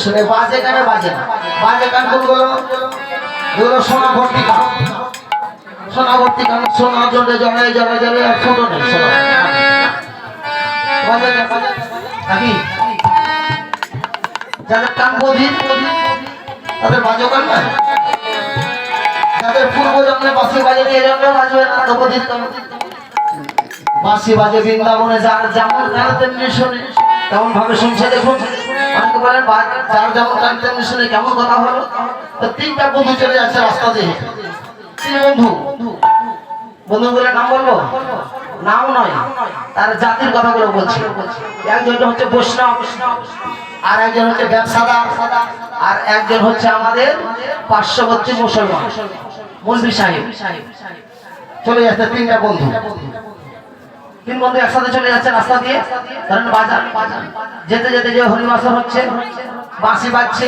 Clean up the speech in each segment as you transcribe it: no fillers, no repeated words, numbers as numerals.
শুনে বাজে গানে বাজে না, বাজে গান কোনগুলো? এগুলো সোনা ভর্তি গান, সোনা ভর্তি গান, সোনা জলে জলে জলে জলে আর ছোটো নেই সোনা বাজে নাকি? যাদের কান বধির তাদের বাজে গান না, যাদের পূর্ব জন্মে বাঁশি বাজে এই জন্মে বাজবে না তো বধির কেন? বাঁশি বাজে বৃন্দাবনে, যার যেমন গান তেমনি শোনে, কেমন ভাবে শুনছে দেখুন। অনেকে বলেন যার যেমন গান তেমনি শুনে, কেমন কথা হলো? তো তিনটা বন্ধু চলে যাচ্ছে রাস্তা দিয়ে, তিন বন্ধু, বন্ধুগুলোর নাম বলবো? নাম নয়, তার জাতির কথাগুলো বলছি। একজন হচ্ছে বৈষ্ণব, আর একজন হচ্ছে ব্যবসাদার, আর একজন হচ্ছে আমাদের পার্শ্ববর্তী মুসলমান মৌলভী সাহেব। চলে যাচ্ছে তিনটা বন্ধু, তিন বন্ধু একসাথে চলে যাচ্ছে রাস্তা দিয়ে, ধরেন বাজার, যেতে যেতে যে হরিবাসর হচ্ছে, বাঁশি বাজছে।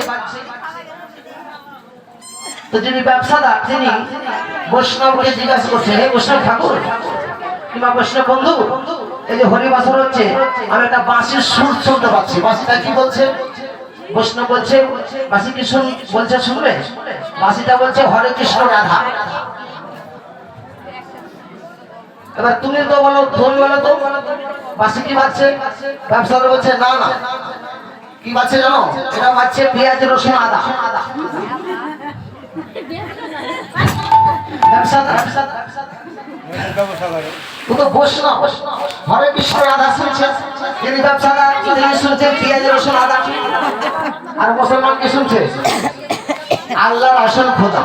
তো যিনি ব্যবসাদার তিনি বৈষ্ণবকে জিজ্ঞাসা করছে, হে বৈষ্ণব ঠাকুর কিংবা বৈষ্ণব বন্ধু, এই যে হরিবাসর হচ্ছে আমি একটা বাঁশির সুর শুনতে পাচ্ছি, বাঁশিটা কি বলছে? বৈষ্ণব বলছে বাঁশি কি বলছে শুনবে? বাঁশিটা বলছে হরে কৃষ্ণ রাধা। এবার তুমি তো বলো, তুমি বলো তো বাঁশি কি বাজছে? ব্যবসাদার বলছে না না, কি বাজছে জানো? এটা বাজছে পেঁয়াজ রসুন আদা। বৈষ্ণব হরে কৃষ্ণ রাধা শুনছে, তিনি ব্যবসাদার, তিনি শুনছেন পেঁয়াজ রসুন আদা। আর মুসলমান কি শুনছে? আল্লাহর আসল খোদা।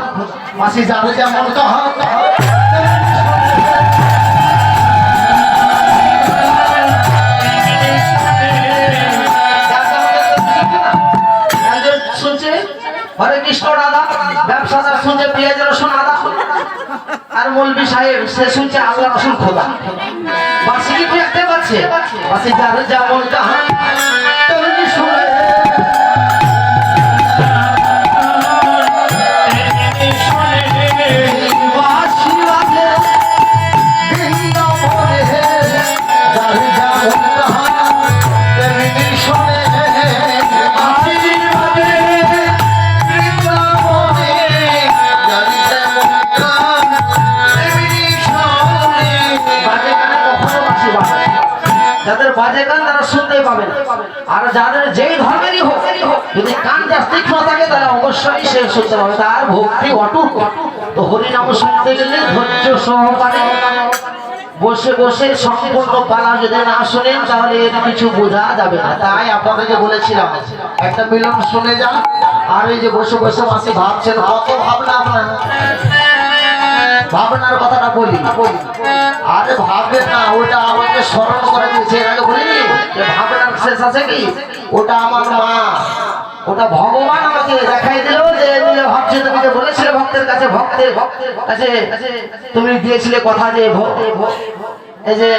বাঁশি যাবে যেমন শুনছে হরে কৃষ্ণ রাধা, ব্যবসাদার শুনছে পেঁয়াজ রসুন আদা, আর মৌলভী সাহেব সে শুনছে আল্লাহর আসল খোদা। বাঁশি কি দেখতে পাচ্ছে? বাঁশি যাবে যেমন জাহান তেমনি শুনে। যাদের বাজে গান তারা শুনতেই পাবে না, আর যাদের যেই ধর্মেরই হোক যদি কান তীক্ষ্ণ থাকে তারা অবশ্যই সে শুনতে পাবে, তার ভক্তি অটুট। তো হরিনাম শুনতে গেলে ধৈর্য সহকারে বসে বসে সম্পূর্ণ পালা যদি না শোনেন তাহলে এর কিছু বোঝা যাবে না। তাই আপনাদেরকে বলেছিলাম একটা মিলন শুনে যান, আর এই যে বসে বসে মাসে ভাবছেন কত ভাবনা, আপনার ভাবনার কথাটা বলি। আরে ভাববেন না, ওটা আমাকে স্মরণ করে দিয়েছে, এর আগে বলিনি যে ভাবনার শেষ আছে কি? ওটা আমার মা, ওটা ভগবান আমাকে দেখাই দিল যে ভাবছে, তুমি যে বলেছিলে ভক্তের কাছে, ভক্তের কাছে তুমি দিয়েছিলে কথা যে এই যে